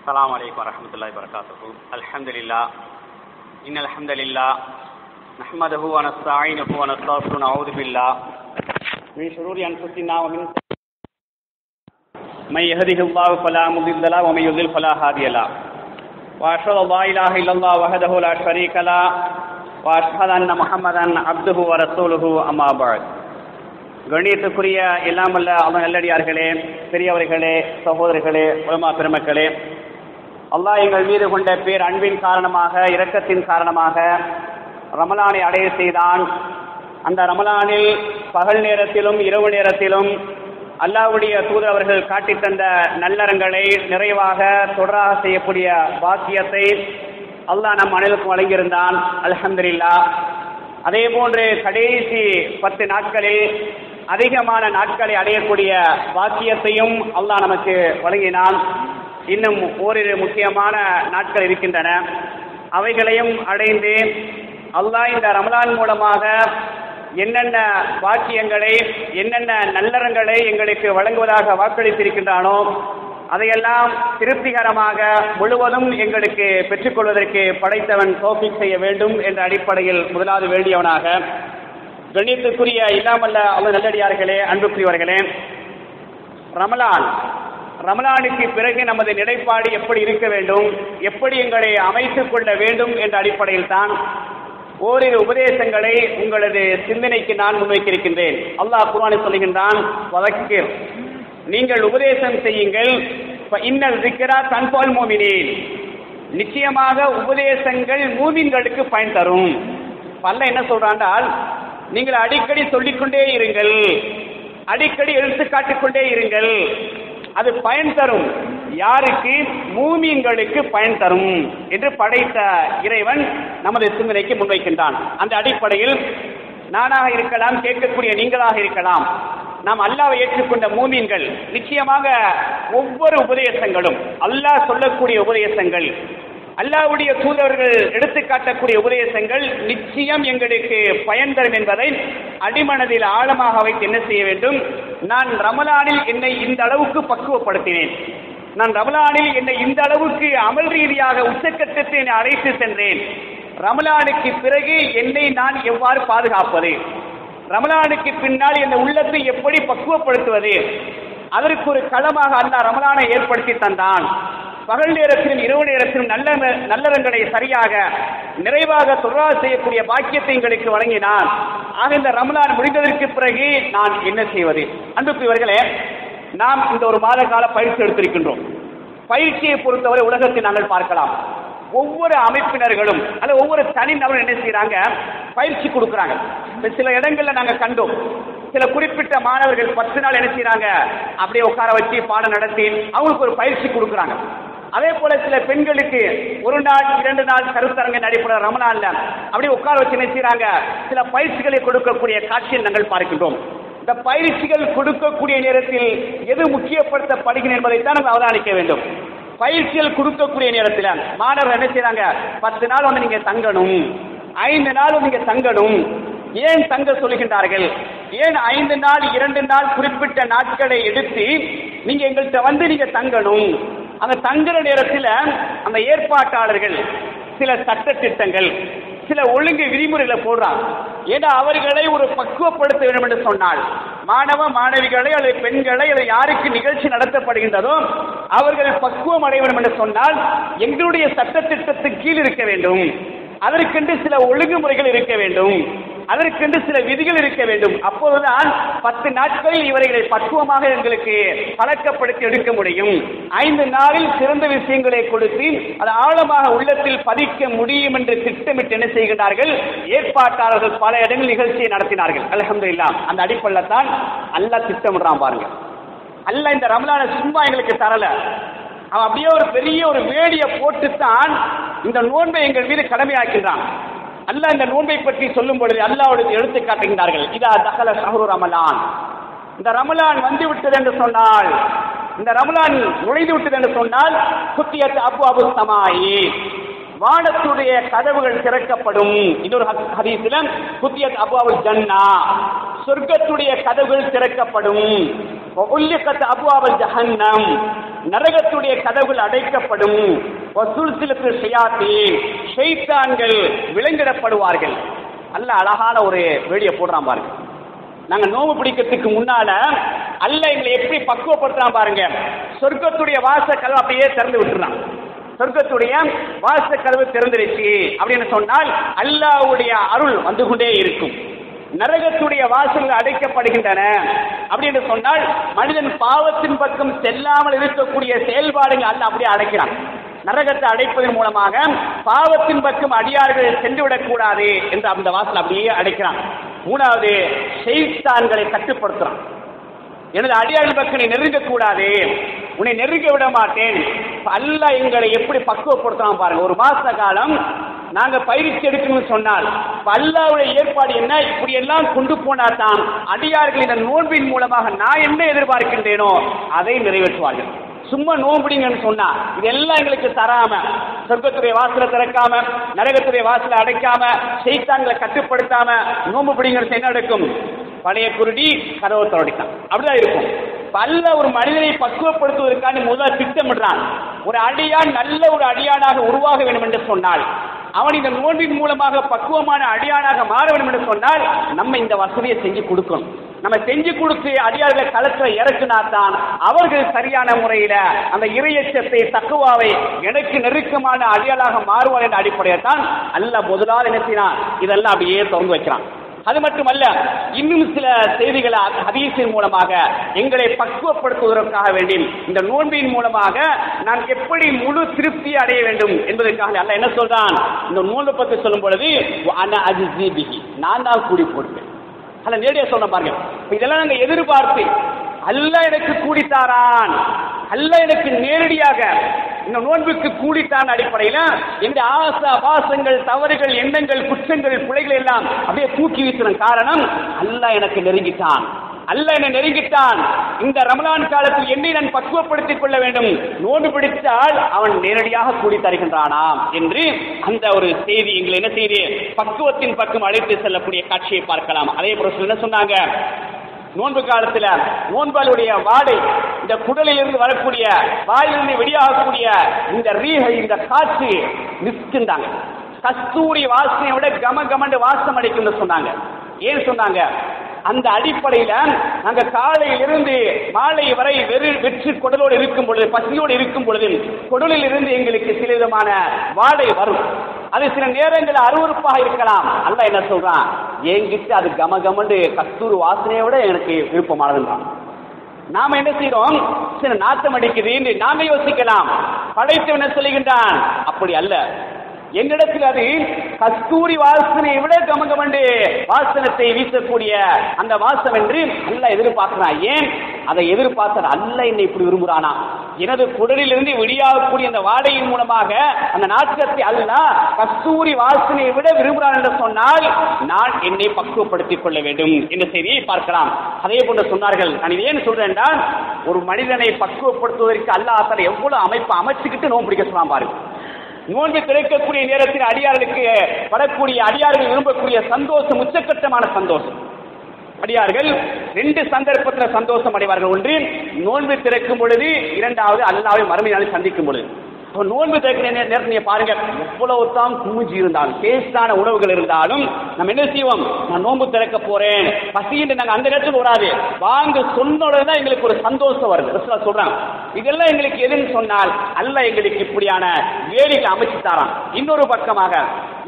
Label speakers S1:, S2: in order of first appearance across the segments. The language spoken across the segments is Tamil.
S1: السلام عليكم ورحمة الله وبركاته. الحمد لله إن الحمد لله نحمده ونستعينه ونستغفره ونعوذ بالله من شرور أنفسنا ومن من يهده الله فلا مضل له ومن يضلل فلا هادي له وأشهد أن لا إله إلا الله وحده لا شريك له وأشهد أن محمدا عبده ورسوله أما بعد. கணியத்துக்குரிய எல்லாமல்ல அல்லாஹ் நல்லடியார்களே, பெரியவர்களே, சகோதரர்களே, உலமா பெருமக்களே, அல்லாஹ் எங்கள் மீது கொண்ட பேர் அன்பின் காரணமாக, இரக்கத்தின் காரணமாக ரமலானை அடைய செய்தான். அந்த ரமலானில் பகல் நேரத்திலும் இரவு நேரத்திலும் அல்லாஹ்வுடைய தூதர் அவர்கள் காட்டி தந்த நல்லறங்களை நிறைவாக தொடராக செய்யக்கூடிய பாக்கியத்தை அல்லாஹ் நம் அனைவருக்கும் வழங்கியிருந்தான். அல்ஹம்துலில்லாஹ். அதே போன்று கடைசி 10 நாட்களில் அதிகமான நாட்களை அடையக்கூடிய பாக்கியத்தையும் அல்லாஹ் நமக்கு வழங்கினான். இன்னும் ஓரிரு முக்கியமான நாட்கள் இருக்கின்றன. அவைகளையும் அடைந்து அல்லாஹ் இந்த ரமலான் மூலமாக என்னென்ன பாக்கியங்களை, என்னென்ன நல்லறங்களை எங்களுக்கு வழங்குவதாக வாக்களித்திருக்கின்றானோ அதையெல்லாம் திருப்திகரமாக முழுவதும் எங்களுக்கு பெற்றுக்கொள்வதற்கு படைத்தவன் தௌஃபீக் செய்ய வேண்டும் என்ற அடிப்படையில் முதலாவது வேண்டியவனாக, கண்ணியத்துக்குரிய இல்லாமல்ல அல்லாஹ் நல்லடியார்களே, அன்புக்குரியவர்களே, ரமலானுக்கு பிறகு நமது நிலைப்பாடு எப்படி இருக்க வேண்டும், எப்படி எங்களை அமைத்துக் கொள்ள வேண்டும் என்ற அடிப்படையில் தான் ஓரிரு உபதேசங்களை உங்களது சிந்தனைக்கு நான் முன்வைக்கிருக்கின்றேன். அல்லாஹ் குர்ஆனில் சொல்கின்றான், வதக்கிர், நீங்கள் உபதேசம் செய்யுங்கள், இன்னல் ஸிக்ரா தன்ஃபுல் முஃமினீன், நிச்சயமாக உபதேசங்கள் மூமின்களுக்கு பயன் தரும். அல்லாஹ் என்ன சொல்றான்னால், நீங்கள் அடிக்கடி சொல்லிக்கொண்டே இருங்கள், அடிக்கடி எடுத்து காட்டிக்கொண்டே இருங்கள், அது பயன் தரும். யாருக்கு? மூமின்களுக்கு பயன் தரும் என்று படைத்த இறைவன் நமது சிந்தனைக்கு முன்வைக்கின்றான். அந்த அடிப்படையில் நானாக இருக்கலாம், கேட்கக்கூடிய நீங்களாக இருக்கலாம், நாம் அல்லாஹ்வை ஏற்றுக்கொண்ட மூமின்கள் நிச்சயமாக ஒவ்வொரு உபதேசங்களும், அல்லாஹ் சொல்லக்கூடிய உபதேசங்கள், அல்லாஹ்வுடைய தூதர்கள் எடுத்து காட்டக்கூடிய உபதேசங்கள் நிச்சயம் எங்களுக்கு பயன் தரும் என்பதை அடிமனதில் ஆழமாக வைத்து என்ன செய்ய வேண்டும்? நான் ரமலானில் என்னை இந்த அளவுக்கு பக்குவப்படுத்தினேன், நான் ரமலானில் என்னை இந்த அளவுக்கு அமல் ரீதியாக உச்சக்கட்டத்தை அழைத்து சென்றேன், ரமலானுக்கு பிறகு என்னை நான் எவ்வாறு பாதுகாப்பது, ரமலானுக்கு பின்னால் இந்த உள்ளத்தை எப்படி பக்குவப்படுத்துவது, அதற்கு ஒரு களமாக அல்லாஹ் ரமலானை ஏற்படுத்தி தந்தான். பகல் நேரத்திலும் இரவு நேரத்திலும் நல்லறங்களை சரியாக நிறைவாக தொடராக செய்யக்கூடிய பாக்கியத்தை எங்களுக்கு வழங்கினான். ஆக இந்த ரமலான் முடிந்ததற்கு பிறகு நான் என்ன செய்வது? அன்புக்குரியவர்களே, நாம் இந்த ஒரு மாத கால பயிற்சி எடுத்திருக்கின்றோம். பயிற்சியை பொறுத்தவரை உலகத்தை நாங்கள் பார்க்கலாம். ஒவ்வொரு அமைப்பினர்களும் அல்லது ஒவ்வொரு தனிநபரும் என்ன செய்யறாங்க? பயிற்சி கொடுக்குறாங்க. சில இடங்கள்ல நாங்க கண்டோம், சில குறிப்பிட்ட மாணவர்கள் 10 நாள் என்ன செய்யறாங்க? அப்படியே உட்கார வச்சு பாடம் நடத்தி அவங்களுக்கு ஒரு பயிற்சி கொடுக்குறாங்க. அதே போல சில பெண்களுக்கு 1 நாள் 2 நாள் கருத்தரங்க அடிப்படையில் ரமலான்ல அப்படியே உட்கார வச்சு என்ன செய்யறாங்க? சில பயிற்சிகளை கொடுக்கக்கூடிய காட்சியை நாங்கள் பார்க்கின்றோம். இந்த பயிற்சிகள் கொடுக்கக்கூடிய நேரத்தில் எது முக்கியப்படுத்தப்படுகிறது என்பதைத்தான் நம்ம அவதானிக்க வேண்டும். பயிற்சிகள் கொடுக்கக்கூடிய நேரத்தில் மாணவர்கள் என்ன செய்யறாங்க? 10 நாள் வந்து நீங்க தங்கணும், 5 நாள் நீங்க தங்கணும். ஏன் தங்க சொல்லுகின்றார்கள்? ஏன் 5 நாள் 2 நாள் குறிப்பிட்ட நாட்களை எடுத்து நீங்க எங்கள்கிட்ட வந்து நீங்க தங்கணும்? அந்த தங்குற நேரத்தில் அந்த ஏற்பாட்டாளர்கள் சில சட்ட திட்டங்கள், சில ஒழுங்கு விதிமுறைகளை போடுறாங்க. ஏன்னா அவர்களை ஒரு பக்குவப்படுத்த வேண்டும் என்று சொன்னால், மாணவ மாணவிகளை அல்லது பெண்களை அல்லது யாருக்கு நிகழ்ச்சி நடத்தப்படுகின்றதோ அவர்கள் பக்குவம் அடைய வேண்டும் என்று சொன்னால் எங்களுடைய சட்ட திட்டத்துக்கு கீழ் இருக்க வேண்டும். அதற்கென்று சில ஒழுங்குமுறைகள் இருக்க வேண்டும், அதற்கென்று சில விதிகள் இருக்க வேண்டும். அப்போதுதான் 10 நாட்களில் இவர்களை பக்குவமாக எங்களுக்கு பழக்கப்படுத்தி எடுக்க முடியும். 5 நாளில் சிறந்த விஷயங்களை கொடுத்து அது ஆழமாக உள்ளத்தில் பதிக்க முடியும் என்று திட்டமிட்டு என்ன செய்கின்றார்கள்? ஏற்பாட்டாளர்கள் பல இடங்களில் நிகழ்ச்சியை நடத்தினார்கள். அல்ஹம்துலில்லாஹ். அந்த அடிப்படையில் தான் அல்லாஹ் திட்டமிடுறான் பாருங்க. அல்லாஹ் இந்த ரமலானை சும்மா எங்களுக்கு தரல, அவன் அப்படியே ஒரு பெரிய ஒரு வேடியை போட்டுத்தான் இந்த நோன்பை எங்கள் மீது கடமையாக்கின்றான். அல்லாஹ் இந்த நோன்பை பற்றி சொல்லும் பொழுது அல்லாஹ்வுடைய எடுத்து காட்டுகின்றார்கள், இதா தகல ஷஹ்ரு ரமலான், இந்த ரமலான் வந்து விட்டது என்று சொன்னால், இந்த ரமலான் நுழைந்து விட்டது என்று சொன்னால், குத்தியத் அப்வாபு ஸமாயி, வானத்துடைய கதவுகள் திறக்கப்படும். இன்னொரு ஹதீஸில் குத்தியத் அப்வாபுல் ஜன்னா, சொர்க்கத்துடைய கதவுகள் திறக்கப்படும். உல்லிகத் அப்வாபுல் ஜஹன்னம், நரகத்துடைய கதவுகள் அடைக்கப்படும், வசூல்சிலத்து ஷயாத்தீன், ஷைத்தான்கள் விலங்கிடப்படுவார்கள். அல்ல அழகான ஒரு வீடியோ போடுறான் பாருங்க. நாங்க நோம்பு பிடிக்கிறதுக்கு முன்னால அல்ல எங்களை எப்படி பக்குவப்படுத்துறான் பாருங்க. சொர்க்கத்துடைய வாசக்கதவு அப்படியே திறந்து விட்டுறான். சொர்க்கத்துடைய வாசக்கதவு திறந்துருச்சு அப்படின்னு சொன்னால் அல்லாஹ்வுடைய அருள் வந்து கொண்டே இருக்கும். நரகத்துடைய வாசல்கள் அடைக்கப்படுகின்றன அப்படின்னு சொன்னால் மனிதன் பாவத்தின் பக்கம் செல்லாமல் இருக்கக்கூடிய செயல்பாடுகள் அல்ல அப்படியே அடைக்கிறான். நரகத்தை அடைப்பதன் மூலமாக பாவத்தின் பக்கம் அடியார்கள் சென்றுவிடக் கூடாது என்று அந்த வாசல் அப்படியே அடைக்கிறான். மூணாவது, ஷைத்தான்களை கட்டுப்படுத்துறான். எனது அடியார்கள் பக்கம் நீ நெருங்கக்கூடாது, உன்னை நெருங்க விட மாட்டேன். அல்லாஹ் எங்களை எப்படி பக்குவப்படுத்தலாம் பாருங்க. ஒரு மாச காலம் நாங்க பயிற்சி எடுக்கணும்னு சொன்னால் அல்லாஹ்வுடைய ஏற்பாடு என்ன, இப்படி எல்லாம் கொண்டு போனா தான் அடியார்கள் இந்த நோன்பின் மூலமாக நான் என்ன எதிர்பார்க்கின்றேனோ அதை நிறைவேற்றுவார்கள். சும்மா நோம்பிடிங்கன்னு சொன்னா இதெல்லாம் எங்களுக்கு தராம, சொர்க்கத்துடைய வாசலை திறக்காம, நரகத்துடைய வாசலை அடைக்காம, ஷைத்தான்களை கட்டுப்படுத்தாம நோம்பு பிடிங்கிறது என்ன நடக்கும்? பழைய குருடி கதவை தொடடித்தான், அப்படிதான் இருக்கும். அல்லாஹ் ஒரு மனிதனை பக்குவப்படுத்துவதற்கான முதல் திட்டமிடுறான். ஒரு அடியான் நல்ல ஒரு அடியானாக உருவாக வேண்டும் என்று சொன்னால், அவன் இந்த நோன்பின் மூலமாக பக்குவமான அடியானாக மாற வேண்டும் என்று சொன்னால் நம்ம இந்த வசதியை செஞ்சு கொடுக்கணும். நம்ம செஞ்சு கொடுத்து அடியார்களை களத்தில் இறக்குனாத்தான் அவர்கள் சரியான முறையில அந்த இறையச்சத்தை தக்குவாவை எனக்கு நெருக்கமான அடியாளாக மாறுவார் என்ற அடிப்படையில் தான் அல்லாஹ் முதலாவது நினைச்சினான். இதெல்லாம் அப்படியே திறந்து வைக்கிறான். அது மட்டுமல்ல, இன்னும் சில செய்திகளை ஹதீஸின் மூலமாக எங்களை பக்குவப்படுத்துவதற்காக வேண்டி இந்த நோன்பின் மூலமாக நான் எப்படி முழு திருப்தி அடைய வேண்டும் என்பதற்காக அல்லாஹ் என்ன சொல்றான்? இந்த நோன்பை பற்றி சொல்லும் பொழுது நான் தான் கூடி போடுவேன். அல்ல நேரடியா சொல்ல பாருங்க. இதெல்லாம் நாங்க எதிர்பார்த்து அல்லாஹ் எனக்கு கூடித்தாரான், அல்லாஹ் எனக்கு நேரடியாக இந்த நோன்புக்கு கூடித்தான் அடிப்படையில் இந்த ஆசா பாசங்கள், தவறுகள், எண்ணங்கள், குற்றங்கள், பிழைகள் எல்லாம் அப்படியே தூக்கி வீசுறேன். காரணம் அல்லாஹ் எனக்கு நெருங்கிட்டான், அல்லாஹ் என்னை நெருங்கிட்டான். இந்த ரமலான் காலத்தில் என்னை நான் பக்குவப்படுத்திக் கொள்ள வேண்டும். நோன்பு பிடித்தால் அவன் நேரடியாக கூடி தருகின்றானாம் என்று அந்த ஒரு செய்தி எங்களை என்ன செய்தி பக்குவத்தின் பக்கம் அழைத்து செல்லக்கூடிய காட்சியை பார்க்கலாம். அதே போல என்ன சொன்னாங்க, நோன்பு காலத்துல நோன்பாளுடைய வாடை, இந்த குடலில் இருந்து வரக்கூடிய வாயிலிருந்து வெளியாகக்கூடிய இந்த ரீஹை, இந்த காற்று மிஸ்கின்றாங்க. கஸ்தூரி வாசனையை விட கம கமண்டு வாசம் அடிக்கும் சொன்னாங்க. ஏன் சொன்னாங்க? அந்த அடிப்படையில நாங்க காலையில் இருந்து மாலை வரை வெற்றி குடலோடு இருக்கும் பொழுது, பசியோடு இருக்கும் பொழுது குடலில் இருந்து எங்களுக்கு சில விதமான வாடை வரும். அது சில நேரங்களில் அருவருப்பாக இருக்கலாம். அல்லாஹ் என்ன சொல்றான்? என்கிட்ட அது கமகமண்டு கஸ்தூரி வாசனையை விட எனக்கு விருப்பமானதுதான். நாம என்ன செய்யறோம்? சில நாட்டம் அடிக்குது என்று நாம யோசிக்கலாம். படைத்தவன் என்ன சொல்லுகின்றான்? அப்படி அல்ல. என்னிடத்தில் அது கஸ்தூரி வாசனையை விட கமகமண்டு வாசனத்தை வீசக்கூடிய அந்த வாசம் என்று அல்லாஹ் எதிர்பார்க்கிறான். ஏன் அதை எதிர்பார்த்த அல்லாஹ் என்னை இப்படி விரும்புகிறானா? எனது குடலில் இருந்து வெளியாகக்கூடிய அந்த வாடையின் மூலமாக அந்த நாட்டத்தை அல்லாஹ் கஸ்தூரி வாசனையை விட விரும்புகிறான் என்று சொன்னால் நான் என்னை பக்குவப்படுத்திக் கொள்ள வேண்டும் என்ற செய்தியை பார்க்கலாம். அதே போன்று சொன்னார்கள். நான் இது ஏன் சொல்றேன் என்றால், ஒரு மனிதனை பக்குவப்படுத்துவதற்கு அல்லாஹ் தஆலா எவ்வளவு அமைப்பு அமைச்சுக்கிட்டு நோன்பு பிடிக்க சொன்னான் பாருங்க. நோன்பு திறக்கக்கூடிய நேரத்தில் அடியார்களுக்கு வரக்கூடிய, அடியார்கள் விரும்பக்கூடிய சந்தோஷம் உச்சக்கட்டமான சந்தோஷம். அடியார்கள் ரெண்டு சந்தர்ப்பத்தில் சந்தோஷம் அடைவார்கள். ஒன்று நோன்பு திறக்கும் பொழுது, இரண்டாவது அல்லாஹ்வை மறுமை நாளில் சந்திக்கும் பொழுது. நோன்பு திறக்கிற நேரத்தில் நீங்க பாருங்க, எவ்வளவு தான் குமிஞ்சி இருந்தாலும், டேஸ்டான உணவுகள் இருந்தாலும் நம்ம என்ன செய்வோம்? நான் நோன்பு திறக்க போறேன் பசின்னு நாங்க அந்த நேரத்தில் வராது, வாங்க சொன்னோடதான் எங்களுக்கு ஒரு சந்தோஷம் வருது. ரசூலுல்லாஹ் சொல்றாங்க, இதெல்லாம் எங்களுக்கு எதுன்னு சொன்னால் அல்லாஹ் எங்களுக்கு இப்படியான வேலைகளை அமைச்சு தாரான். இன்னொரு பக்கமாக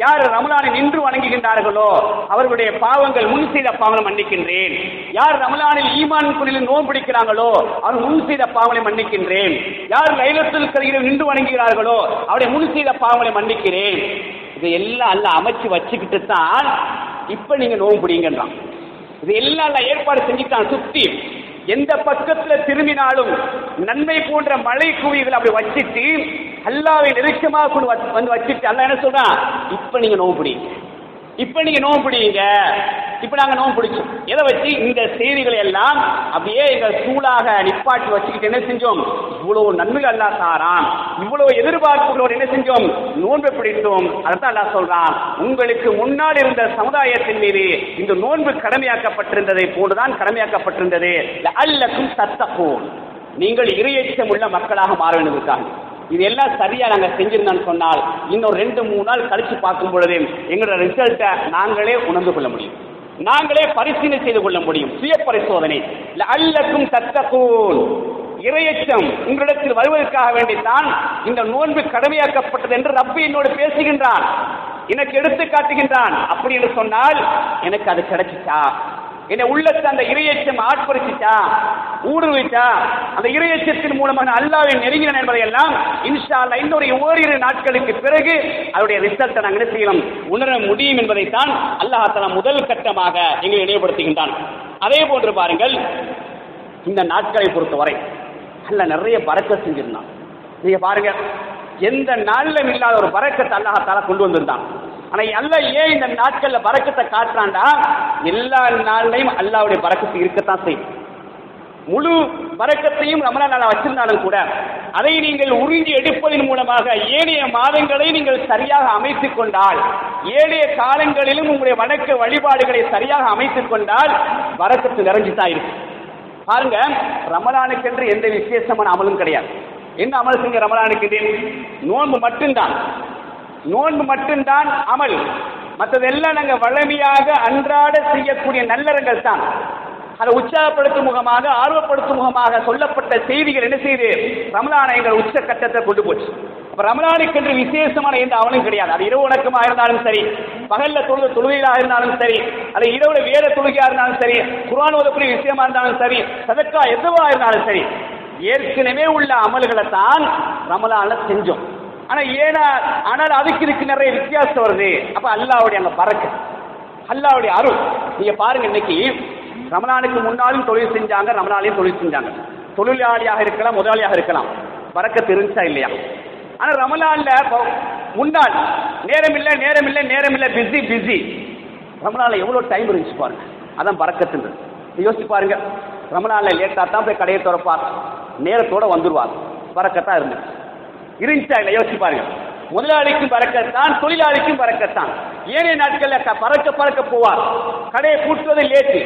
S1: யார் ரமலானை நின்று வணங்குகின்றார்களோ அவர்களுடைய பாவங்கள், முன் செய்த பாவங்களை மன்னிக்கின்றேன். யார் ரமலானில் ஈமான் குளிரில் நோன்பு பிடிக்கிறாங்களோ அவர் முன் செய்த பாவங்களை மன்னிக்கின்றேன். யார் லைலத்துல் கத்ரில் நின்று வணங்குகிறார்களோ அவருடைய முன் செய்த பாவங்களை மன்னிக்கிறேன். இதையெல்லாம் அல்லாஹ் அமைச்சு வச்சுக்கிட்டு தான் இப்ப நீங்க நோன்பு பிடிங்கன்றான். இதையெல்லாம் அல்லாஹ் ஏற்பாடு செஞ்சுட்டான். சுத்தி எந்த பக்கத்துல திரும்பினாலும் நன்மை போன்ற மழை குவிகளை அப்படி வச்சிட்டு அல்லாஹ்வை நெருக்கமாக கொண்டு வந்து வச்சிட்டு அல்லாஹ் என்ன சொல்றான்? இப்ப நீங்க நோன்பு பிடிங்க, இப்ப நீங்க நோன்பு பிடிங்க. இப்ப நாங்க நோன்பு பிடிச்சோம். எதை வச்சு? இந்த செய்திகளை எல்லாம் அப்படியே எங்க சூழாக நிப்பாட்டி வச்சுக்கிட்டு என்ன செஞ்சோம்? இவ்வளவு நன்மைகள் அல்லாஹ் தாரான், இவ்வளவு எதிர்பார்ப்புகளோடு என்ன செஞ்சோம்? நோன்பு பிடித்தோம். அதான் அல்லாஹ் சொல்றான், உங்களுக்கு முன்னால் இருந்த சமுதாயத்தின் மீது இந்த நோன்பு கடமையாக்கப்பட்டிருந்ததை போன்றுதான் கடமையாக்கப்பட்டிருந்தது. அல்லக்கும் தத்தகூன், நீங்கள் இறையச்சம் உள்ள மக்களாக மாற வேண்டுவதற்காக. இது எல்லாம் சரியா நாங்க செஞ்சிருந்தோம்னு சொன்னால் இன்னும் 2-3 நாள் கழிச்சு பார்க்கும் பொழுது எங்களோட ரிசல்ட்டை நாங்களே உணர்ந்து கொள்ள முடியும், நாங்களே பரிசீலனை செய்து கொள்ள முடியும். சுய பரிசோதனை. லஅல்லக்கும் தத்தகூன், இறையச்சம் உங்களிடத்தில் வருவதற்காக வேண்டித்தான் இந்த நோன்பு கடமையாக்கப்பட்டது என்று ரப்பு என்னோடு பேசுகின்றான், எனக்கு எடுத்து காட்டுகின்றான். அப்படி என்று சொன்னால் எனக்கு அது கிடைச்சிச்சா, என்னை உள்ளத்தை அந்த இறையச்சம் ஆட்படுத்திச்சா, ஊடுருவிச்சா, அந்த இறையச்சத்தின் மூலமாக அல்லாஹ்வை நெருங்கினேன் என்பதையெல்லாம் இன்ஷா அல்லாஹ் இன்னொரு ஓரிரு நாட்களுக்கு பிறகு அதனுடைய ரிசல்ட்டை நாங்கள் என்ன செய்யலாம், உணர முடியும் என்பதைத்தான் அல்லாஹ் தஆலா முதல் கட்டமாக எங்களை நினைவுபடுத்துகின்றான். அதே போன்று பாருங்கள், இந்த நாட்களை பொறுத்தவரை அல்லாஹ் நிறைய பரக்கத் செஞ்சிருந்தான். நீங்க பாருங்க, எந்த நாளிலும் இல்லாத ஒரு பரக்கத்தை அல்லாஹ் தஆலா கொண்டு வந்திருந்தான். ஆனா அல்லாஹ் ஏன் இந்த நாட்கள்ல பரக்கத்தை காட்டுறான்டா, எல்லா நாள்லையும் அல்லாஹ்வுடைய பரக்கத்து இருக்கத்தான் செய்யும். முழு பரக்கத்தையும் ரமலான் நாள வச்சிருந்தாலும் கூட அதை நீங்கள் உறிஞ்சி எடுப்பதன் மூலமாக ஏனைய மாதங்களை நீங்கள் சரியாக அமைத்துக் கொண்டால், ஏனைய காலங்களிலும் உங்களுடைய வணக்க வழிபாடுகளை சரியாக அமைத்துக் கொண்டால் பரக்கத்து நிறைஞ்சுதான் இருக்கு. பாருங்க, ரமலானுக்கென்று எந்த விசேஷமான அமலும் கிடையாது. என்ன அமல் செஞ்ச ரமலானுக்கு? நோன்பு மட்டும்தான், நோன்பு மட்டும்தான் அமல். மற்றதெல்லாம் நாங்கள் வளமையாக அன்றாட செய்யக்கூடிய நல்லறங்கள் தான். அதை உற்சாகப்படுத்தும் முகமாக, ஆர்வப்படுத்தும் முகமாக சொல்லப்பட்ட செய்திகள் என்ன செய்து ரமலானை எங்கள் உச்ச கட்டத்தை கொண்டு போச்சு. அப்ப ரமலானுக்கென்று விசேஷமான எந்த அமலும் கிடையாது. அது இரவு வணக்கமாக இருந்தாலும் சரி, பகல்ல தொழுகையாக இருந்தாலும் சரி, அது இரவுல வேற தொழுகையா இருந்தாலும் சரி, குர்ஆன் ஓதக்கூடிய விஷயமா இருந்தாலும் சரி, சதக்கா எதுவா இருந்தாலும் சரி, ஏற்கனவே உள்ள அமல்களை தான் ரமலான்ல செஞ்சோம். ஆனால் அதுக்கு இதுக்கு நிறைய வித்தியாசம் வருது. அப்ப அல்லாஹ்வுடைய அந்த பரக்கத், அல்லாஹ்வுடைய அருள். நீங்க பாருங்க, இன்னைக்கு ரமலானுக்கு முன்னாலும் தொழில் செஞ்சாங்க, ரமலானையும் தொழில் செஞ்சாங்க. தொழிலாளியாக இருக்கலாம், முதலாளியாக இருக்கலாம், பரக்கத் இருந்துச்சா இல்லையா? ஆனா ரமலான்ல முன்னாள் நேரம் இல்லை பிஸி. ரமலான்ல எவ்வளவு டைம் இருந்துச்சு பாருங்க, அதான் பரக்கத்துன்றது. யோசிச்சு பாருங்க, ரமலான்ல லேட்டா தான் போய் கடையை திறப்பார், நேரத்தோட வந்துருவார், பரக்கத்தா இருந்துச்சா இல்லை? யோசிச்சு பாருங்க. முதலாளிக்கும் பரக்கத்தான், தொழிலாளிக்கும் பரக்கத்தான். ஏனைய நாட்கள்ல பறக்க போவார், கடையை கூட்டுவது லேட்டு,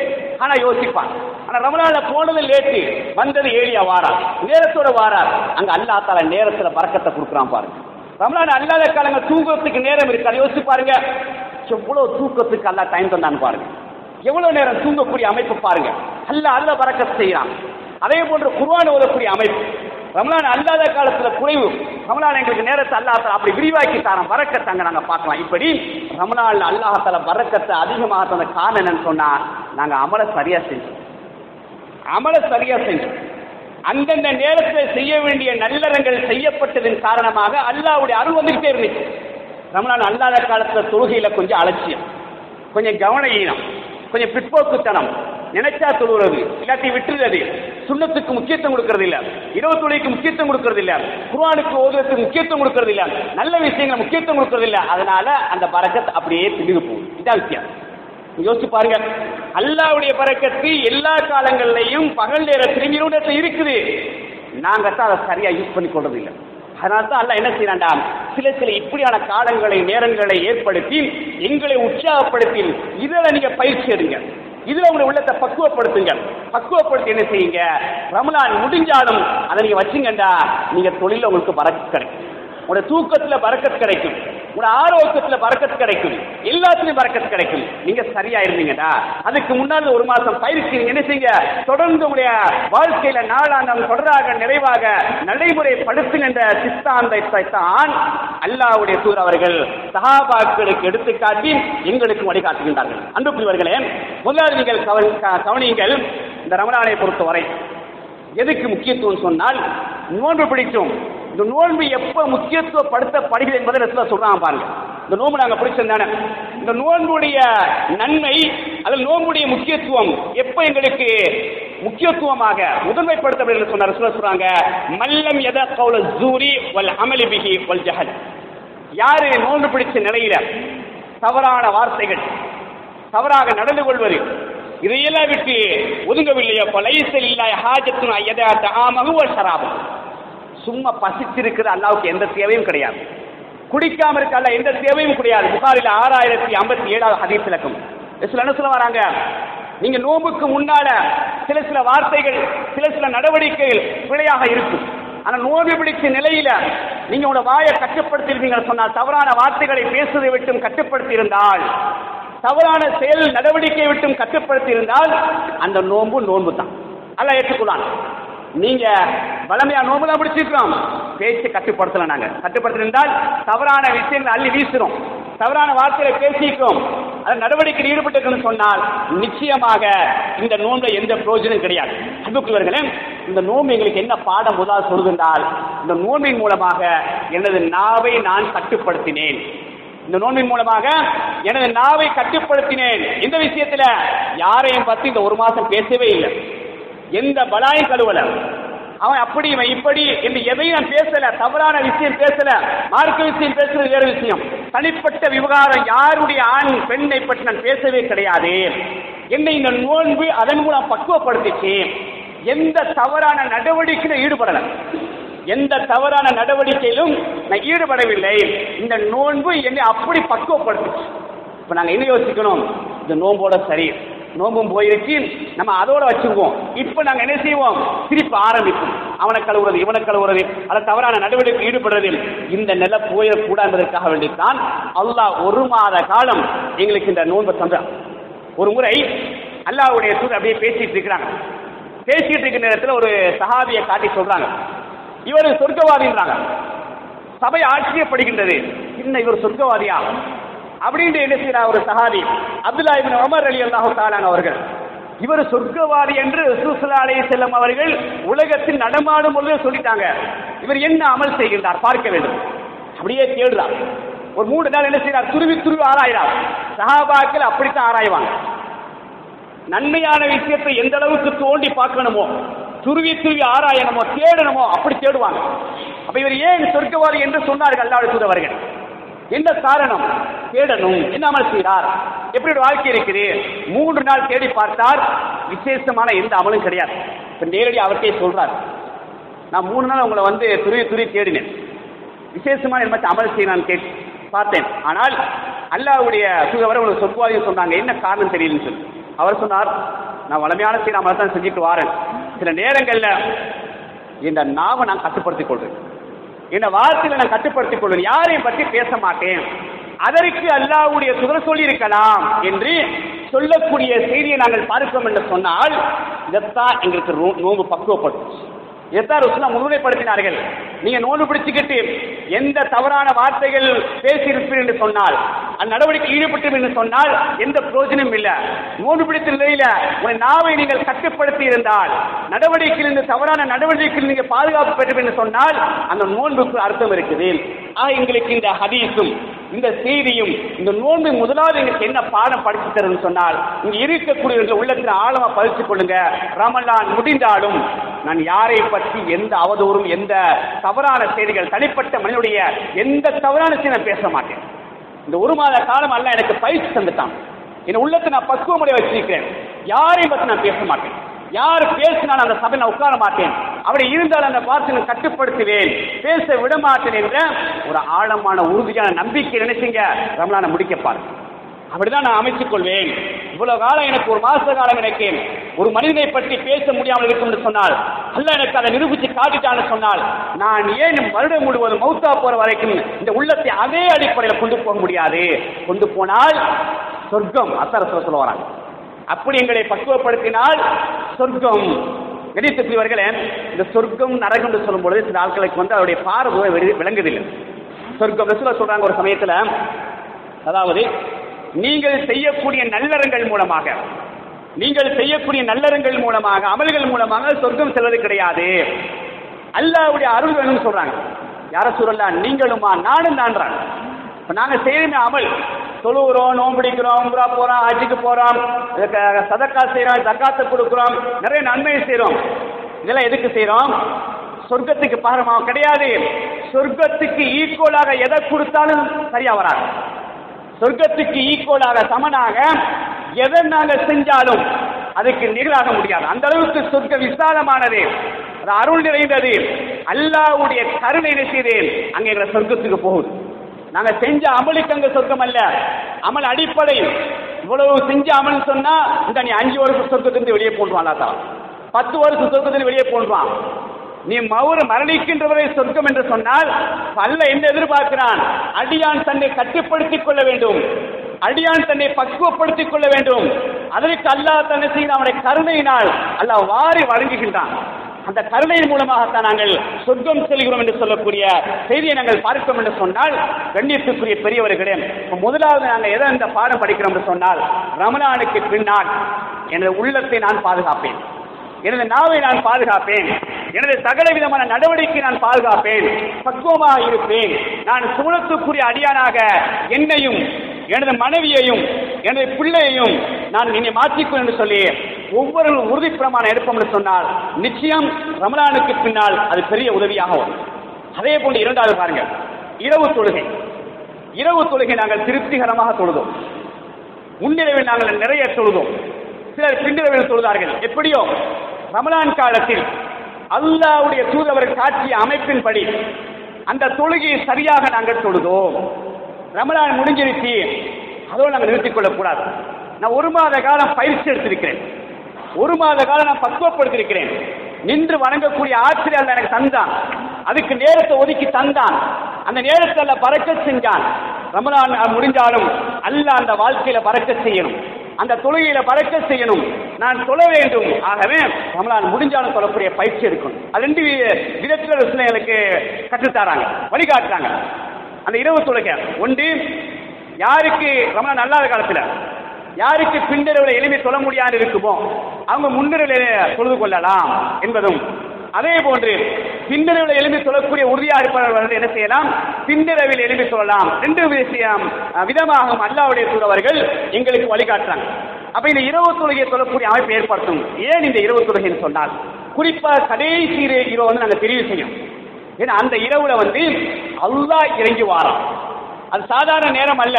S1: ஆனா யோசிப்பார். ஆனா ரமலான்ல போனது லேட்டு, வந்தது ஏழியா வாரார், நேரத்தோட வாரார். அங்க அல்லாஹ் தஆலா நேரத்துல பரக்கத்தை கொடுக்குறான் பாருங்க. ரமலான் அல்லாத காலங்கள் தூக்கத்துக்கு நேரம் இருக்கு, அதை யோசிச்சு பாருங்க. எவ்வளவு தூக்கத்துக்கு அல்லாஹ் டைம் தந்தான்னு பாருங்க, எவ்வளவு நேரம் தூங்கக்கூடிய அமைப்பு பாருங்க. அல்லாஹ் பரக்கத் செய்யறான். அதே போன்று குர்ஆன் ஓதக்கூடிய அமைப்பு ரமலான் அல்லாத காலத்துல குறைவு, ரமலான் எங்களுக்கு நேரத்தை அல்லாஹ் தஆலா அப்படி விரிவாக்கி தரான், பரக்கத்தை அங்க நாங்க பார்க்கலாம். இப்படி ரமலான்ல அல்லாஹ் தஆலா பரக்கத்தை அதிகமாக தந்த காரணம் என்னன்னு சொன்னா, நாங்க அமலை சரியா செஞ்சோம். அந்தந்த நேரத்தில் செய்ய வேண்டிய நல்லறங்கள் செய்யப்பட்டதன் காரணமாக அல்லாஹ்வுடைய அருள் வந்துகிட்டே இருந்துச்சு. ரமலான் அல்லாத காலத்துல தொழுகையில கொஞ்சம் அலட்சியம், கொஞ்சம் கவன ஈனம், கொஞ்சம் பிற்போக்குத்தனம், நினைச்சா தொழுகிறது, எல்லாத்தையும் விட்டுறது, சுன்னத்துக்கு முக்கியத்துவம் கொடுக்கறது இல்ல, இரவு தொழுகைக்கு முக்கியத்துவம் கொடுக்கறது இல்ல, குர்ஆனுக்கு ஓதுறதுக்கு முக்கியத்துவம் கொடுக்கறது இல்ல, நல்ல விஷயங்களை முக்கியத்துவம் கொடுக்கறது இல்ல. அதனால அந்த பரக்கத் அப்படியே திணிவு போகுது. இதான் விஷயம். யோசிச்சு பாருங்க, அல்லாஹ்வுடைய பரக்கத்து எல்லா காலங்களிலையும் பகல் நேரத்திலும் இரவு நேரத்தில் இருக்குது. நாங்க தான் அதை சரியா யூஸ் பண்ணி கொள்றது இல்லை. அதனால தான் அல்லாஹ் என்ன செய்யறான்டா, சில இப்படியான காலங்களை நேரங்களை ஏற்படுத்தி எங்களை உற்சாகப்படுத்தி இதில் நீங்க பயிற்சி எடுங்க, இதுல உங்களுடைய உள்ளத்தை பக்குவப்படுத்தி என்ன செய்யுங்க, ரமலான் முடிஞ்சாலும் அதை நீங்க வச்சுங்கண்டா நீங்க தொழில உங்களுக்கு பரக்கத் கிடைக்கும், உங்களுடைய தூக்கத்துல பரக்கத் கிடைக்கும், உங்களுடைய ஆரோக்கியத்துல பரக்கத் கிடைக்கும், எல்லாத்துலயும் பரக்கத் கிடைக்கும். நீங்க சரியா இருந்தீங்கடா. அதுக்கு முன்னாடி ஒரு மாசம் பயிற்சி என்ன செய்யுங்க, தொடர்ந்து உங்களுடைய வாழ்க்கையில நாளாந்தம் தொடராக நிறைவாக நடைமுறைப்படுத்தும் என்ற சித்தாந்தத்தை தான் அல்லாஹ்வுடைய தூதர் அவர்கள் சஹாபாக்களுக்கு எடுத்துக்காட்டி எங்களுக்கு வழிகாட்டுகின்றார்கள். அன்புக்குரியவர்களே, முதலாவது நீங்கள் கவனியுங்கள், இந்த ரமலானை பொறுத்தவரை எதுக்கு முக்கியத்துவம் சொன்னால், நோன்பு பிடிச்சோம். இந்த நோன்பு எப்ப முக்கியத்துவப்படுத்தப்படுகிறது என்பதை சொல்றாங்க பாருங்க. இந்த நோன்பு நாங்க பிடிச்சிருந்தானே, இந்த நோன்புடைய நன்மை, அதில் நோன்புடைய முக்கியத்துவம் எப்ப எங்களுக்கு முக்கியத்துவமாக முதன்மைப்படுத்தப்படுகிறது சொன்னார். சொல்றாங்க, மல்லம் யத கௌல ஸூரி வல் அமலி பிஹி வல் ஜஹல். யாரு நோன்பு பிடிச்ச நிலையில தவறான வார்த்தைகள், தவறாக நடந்து கொள்வது, இதையெல்லாம் விட்டு ஒதுங்கவில்லையோ பலைசல் இல்லா ஹாஜத்துன் அயதா தஆமஹு வ ஷராபு. சும்மா பசிச்சிருக்கிற அல்லாஹ்வுக்கு எந்த தேவையும் கிடையாது, குடிக்காம இருக்க அல்லாஹ் எந்த தேவையும் கிடையாது. புகாரில 6057 ஹதீஸ் இலக்கம். என்ன சொல்ல வராங்க, நீங்க நோம்புக்கு முன்னால சில வார்த்தைகள் சில நடவடிக்கைகள் பிழையாக இருக்கும். ஆனா நோம்பு பிடிச்ச நிலையில நீங்க உங்களோட வாயை கட்டுப்படுத்திருந்தீங்க சொன்னால், தவறான வார்த்தைகளை பேசுவதை விட்டும் கட்டுப்படுத்தி இருந்தால், தவறான செயல் நடவடிக்கை விட்டும் கட்டுப்படுத்தி இருந்தால் அந்த நோன்பு தான் அல்லாஹ் ஏற்றுக்கொள்ளான். நீங்க வளமையா நோம்பு தான் பிடிச்சிருக்கிறோம், பேச்சு கட்டுப்படுத்தல. நாங்க கட்டுப்படுத்திருந்தால் தவறான விஷயங்களை அள்ளி வீசுறோம், தவறான வார்த்தைகளை பேசிக்கிறோம், அது நடவடிக்கையில் ஈடுபட்டு சொன்னால் நிச்சயமாக இந்த நோன்புல எந்த பிரயோஜனம் கிடையாது. அன்புக்குரியவர்களே, இந்த நோன்பு எங்களுக்கு என்ன பாடம் முதல் சொல்கின்றால், இந்த நோன்பின் மூலமாக எனது நாவை நான் கட்டுப்படுத்தினேன். இந்த நோன்பின் மூலமாக எனது நாவை கட்டுப்படுத்தினேன். இந்த விஷயத்துல யாரையும் பத்தி இந்த ஒரு மாசம் பேசவே இல்லை, எந்த பலாயும் கழுவல, அவன் அப்படி இவன் இப்படி என்று எதையும் நான் பேசல, தவறான விஷயம் பேசல, மார்க்க விஷயம் பேசுறது வேறு விஷயம், தனிப்பட்ட விவகாரம் யாருடைய ஆண் பெண்ணை பற்றி நான் பேசவே கிடையாது. என்னை இந்த நோன்பு அதன் மூலம் பக்குவப்படுத்திச்சு. எந்த தவறான நடவடிக்கையிலும் ஈடுபடல, எந்த தவறான நடவடிக்கையிலும் நான் ஈடுபடவில்லை. இந்த நோன்பு என்னை அப்படி பக்குவப்படுத்துச்சு. இப்ப நாங்க என்ன யோசிக்கணும், இந்த நோன்போட சரி, நோம்பும் போயிருச்சு, நம்ம அதோட வச்சுக்குவோம். இப்ப நாங்க என்ன செய்வோம், திருப்பி ஆரம்பிப்போம். அவனை கழுவுறது, இவனை கழுவுறது, அதை தவறான நடவடிக்கை ஈடுபடுறது. இந்த நிலை போயிடக்கூடாதுக்காக வேண்டித்தான் அல்லாஹ் ஒரு மாத காலம் எங்களுக்கு இந்த நோன்பை தந்தான். ஒரு முறை அல்லாஹ்வுடைய தூதர் அப்படியே பேசிட்டு இருக்கிறாங்க. பேசிட்டு இருக்கிற நேரத்தில் ஒரு சஹாபியை காட்டி சொல்றாங்க, இவர் சொர்க்கவாதின்றாங்க. சபை ஆச்சரியப்படுகின்றது, இன்னும் இவர் சொர்க்கவாதியா அப்படின்னு என்ன செய்யறார் ஒரு சஹாபி அப்துல்லாஹ் இப்னு உமர் ரலியல்லாஹு தஆலா அவர்கள். இவர் சொர்க்கவாதி என்று ரசூல் ஸல்லல்லாஹு அலைஹி வஸல்லம் அவர்கள் உலகத்தில் நடமாடும் பொழுது சொல்லிட்டாங்க. இவர் என்ன அமல் செய்கின்றார் பார்க்க வேண்டும். அப்படியே தேடுறார். ஒரு 3 நாள் என்ன செய்யறார், துருவி ஆராய்றார். சஹாபாக்கள் அப்படித்தான் ஆராய்வாங்க. நன்மையான விஷயத்தை எந்த அளவுக்கு தோண்டி பார்க்கணுமோ, துருவி ஆராயணுமோ, தேடணுமோ அப்படி தேடுவாங்க. அப்ப இவர் ஏன் சொர்க்கவாதி என்று சொன்னார்கள் அல்லாஹ்வுடைய தூதர்கள்? என்ன காரணம்? தேடணும். என்ன அமல் செய்கிறார், எப்படி ஒரு வாழ்க்கை இருக்குது. 3 நாள் தேடி பார்த்தார், விசேஷமான எந்த அமலும் கிடையாது. இப்ப நேரடி அவர்கிட்டே சொல்றார், நான் 3 நாள் உங்களை வந்து துருவி தேடினேன், விசேஷமான என்ன அமல் செய்யணும் கேட்டு பார்த்தேன். ஆனால் அல்லாஹ்வுடைய தூதர் உங்களுக்கு சொர்க்கவாதின்னு சொன்னாங்க, என்ன காரணம் தெரியலன்னு சொல்லி. அவர் சொன்னார், நான் வளமையான செய்ய அமல் தான் செஞ்சுட்டு வாரேன். சில நேரங்கள்ல இந்த நாவை நான் கட்டுப்படுத்திக் கொள்றேன், என்ன வார்த்தையில நான் கட்டுப்படுத்திக் கொள்வேன், யாரையும் பற்றி பேச மாட்டேன். அதற்கு அல்லாஹ்வுடைய தூதர் சொல்லி இருக்கலாம் என்று சொல்லக்கூடிய செய்தியை நாங்கள் பார்க்கிறோம் என்று சொன்னால், இதைத்தான் எங்களுக்கு நோன்பு பக்குவப்படும். இதைத்தான் ரசூலுல்லாஹ் முன்னுரைப்படுத்தினார்கள். நீங்க நோன்பு பிடிச்சுக்கிட்டு எந்த தவறான வார்த்தைகள் பேசியிருப்பீர்கள் என்று சொன்னால், அந்த நடவடிக்கை ஈடுபட்டு என்று சொன்னால் எந்த பிரயோஜனமும் இல்லை. நோன்பு பிடித்த நிலையில உங்கள் நாவை நீங்கள் கட்டுப்படுத்தி இருந்தால், நடவடிக்கையில் இந்த தவறான நடவடிக்கையில் நீங்க பாதுகாப்பு பெற்று என்று சொன்னால் அந்த நோன்புக்கு அர்த்தம் இருக்குது. எங்களுக்கு இந்த ஹதீஸும் இந்த செய்தியும் இந்த நோன்பு முதலாவது எங்களுக்கு என்ன பாடம் படித்து தரும் சொன்னால், இங்க இருக்கக்கூடிய உள்ளத்தில் ஆழமா பதிச்சுக் கொள்ளுங்க. ரமலான் முடிந்தாலும் நான் யாரை பற்றி எந்த அவதூறும் எந்த தவறான செய்திகள் தனிப்பட்ட மனிதனுடைய எந்த தவறான செய்தி பேச மாட்டேன். இந்த 1 மாத காலம் அல்ல எனக்கு பயிற்சி தந்துட்டான், என் உள்ளத்தை நான் பக்குவமுடைய வச்சிருக்கிறேன். யாரையும் பற்றி நான் பேச மாட்டேன், யார் பேசினால் அந்த சபை நான் உட்கார மாட்டேன், அப்படி இருந்தால் அந்த வார்த்தையை கட்டுப்படுத்துவேன், பேச விட மாட்டேன் என்ற ஒரு ஆழமான உறுதியான நம்பிக்கை நினைச்சீங்க ரமலானை முடிக்க பாருங்க. அப்படிதான் நான் அமைத்துக் கொள்வேன். இவ்வளவு காலம் எனக்கு 1 மாச காலம் எனக்கு ஒரு மனிதனை பற்றி பேச முடியாமல் இருக்கும் என்று சொன்னால், அல்ல எனக்கு அதை நிரூபித்து காட்டிட்டான்னு சொன்னால், நான் ஏன் வருடம் முழுவதும் மௌத்தா போற வரைக்கும் இந்த உள்ளத்தை அதே அடிப்படையில் கொண்டு போக முடியாது. கொண்டு போனால் சொர்க்கம் அசரச சொல்ல வராங்க. அப்படி எங்களை பக்குவப்படுத்தினால் சொர்க்கம். கணித்தவர்களே, இந்த சொர்க்கம் நரகம் என்று சொல்லும் பொழுது இந்த ஆட்களுக்கு வந்து அவருடைய பார்வை விளங்குதில்லை. சொர்க்கம் ரசூலுல்லாஹ் சொல்றாங்க ஒரு சமயத்தில், அதாவது நீங்கள் செய்யக்கூடிய நல்லறங்கள் மூலமாக, நீங்கள் செய்யக்கூடிய நல்லறங்கள் மூலமாக, அமல்கள் மூலமாக சொர்க்கம் செல்வது கிடையாது, அல்லாஹ்வுடைய அருள் வேணும்னு சொல்றாங்க. யார சொல்லலாம், நீங்களுமா நானும் தான்றாங்க. இப்ப நாங்க செய்யற அமல், தொழுகிறோம், நோம்பிடிக்கிறோம், உம்ரா போறோம், ஹஜ்ஜுக்கு போறோம், சதக்கா செய்யறோம், ஜக்காத்தை கொடுக்கிறோம், நிறைய நன்மையை செய்யறோம். இதெல்லாம் எதுக்கு செய்யறோம்? சொர்க்கத்துக்கு பாரமா கிடையாது. சொர்க்கத்துக்கு ஈக்குவலாக எதை கொடுத்தாலும் சரியா வராது. சொர்க்கத்துக்கு ஈக்குவலாக சமனாக எதை நாங்கள் செஞ்சாலும் அதுக்கு நிகழாக முடியாது. அந்த அளவுக்கு சொர்க்க விசாலமானது, அது அருள் நிறைந்தது. அல்லாஹ்வுடைய கருணை செய்தேன் அங்கே எங்களை சொர்க்கத்துக்கு போகுது. நாங்க செஞ்ச அமலுக்கு அங்க சொர்க்கம் அல்ல, அமல் அடிப்படை. இவ்வளவு செஞ்சாமன்னு சொன்னா இந்த நீ 5 வருஷம் சொர்க்கத்திலிருந்து வெளியே போன்றான், 10 வருஷம் சொர்க்கத்திலிருந்து வெளியே போன்றான். நீ மரணிக்கின்றவரை சொர்க்கம் என்று சொன்னால் அல்ல என்ன எதிர்பார்க்கிறான்? அடியான் தன்னை கட்டுப்படுத்திக் கொள்ள வேண்டும், அடியான் தன்னை பக்குவப்படுத்திக் கொள்ள வேண்டும். அதற்கு அல்லாஹ் தன்னை செய்த அவனுடைய கருணையினால் அல்லாஹ் வாரி வழங்குகின்றான். அந்த கருணையின் மூலமாகத்தான் நாங்கள் சொர்க்கம் செல்கிறோம் என்று சொல்லக்கூடிய செய்தியை நாங்கள் பார்க்கிறோம் என்று சொன்னால், கண்ணியத்துக்குரிய பெரியவர்களே, முதலாவது நாங்கள் எதை இந்த பாடம் படிக்கிறோம் என்று சொன்னால், ரமலானுக்கு பின்னால் எனது உள்ளத்தை நான் பாதுகாப்பேன், எனது நாவை நான் பாதுகாப்பேன், எனது சகல விதமான நடவடிக்கை நான் பாதுகாப்பேன், பக்குவமாக இருப்பேன். நான் சூழத்துக்குரிய அடியானாக என்னையும் எனது மனைவியையும் எனது பிள்ளையையும் நான் என்னை மாற்றிக்கொள் என்று சொல்லி ஒவ்வொரு உறுதி பிரமாணம் எடுப்போம் என்று சொன்னால் நிச்சயம் ரமலானுக்கு பின்னால் அது பெரிய உதவியாக வரும். அதே போன்று இரண்டாவது பாருங்க, இரவு தொழுகை. இரவு தொழுகை நாங்கள் திருப்திகரமாக தொழுதோம். முன்னிரவில் நாங்கள் நிறைய தொழுதோம், சிலர் பின்னிரவில் தொழுதார்கள். எப்படியோ ரமலான் காலத்தில் அல்லாஹ்வுடைய தூதர் காட்டிய அமைப்பின்படி அந்த தொழுகையை சரியாக நாங்கள் தொழுதோம். ரமலான் முடிஞ்சிருச்சு, அதோடு நாங்கள் நிறுத்திக் கொள்ளக்கூடாது. நான் 1 மாத காலம் பயிற்சி எடுத்திருக்கிறேன், 1 மாத காலம் நான் பக்குவப்படுத்திருக்கிறேன். நின்று வணங்கக்கூடிய ஆசிரியர் எனக்கு தந்தான், அதுக்கு நேரத்தை ஒதுக்கி தந்தான், அந்த நேரத்தில் பறக்கச் செஞ்சான். ரமலான் முடிஞ்சாலும் அல்லாஹ் அந்த வாழ்க்கையில பறக்கச் செய்யணும், அந்த தொழுகையில பறக்கச் செய்யணும், நான் தொழ வேண்டும். ஆகவே ரமலான் முடிஞ்சாலும் தொழக்கூடிய பயிற்சி எடுக்கணும். அது 2 விதத்தில் சிலைகளுக்கு கற்றுத்தாராங்க, வழிகாட்டுறாங்க. அந்த இரவு தொழுகை ஒன்று, யாருக்கு ரமலான் அல்லாத காலத்தில் யாருக்கு பின்னிரவில் எளிமை தொழ முடியாது இருக்குமோ அவங்க முன்னிரவில் தொழுது கொள்ளலாம் என்பதும், அதே போன்று பின்னிரவில் எளிமை தொழக்கூடிய உறுதியாக இருப்பவர்கள் என்ன செய்யலாம், பின்னிரவில் எளிமை தொழலாம். 2 விதமாக அல்லாஹ்வுடைய தூதர்கள் எங்களுக்கு வழிகாட்டுறாங்க. அப்ப இந்த இரவு தொழுகையை தொழக்கூடிய அமைப்பு ஏற்படுத்தும். ஏன் இந்த இரவு தொழுகைன்னு சொன்னால், குறிப்பாக கடைசி இரவு நாங்கள் தெரிவு செய்யும். ஏன்னா அந்த இரவுல அல்லாஹ் இறங்கி வாரான், அது சாதாரண நேரம் அல்ல.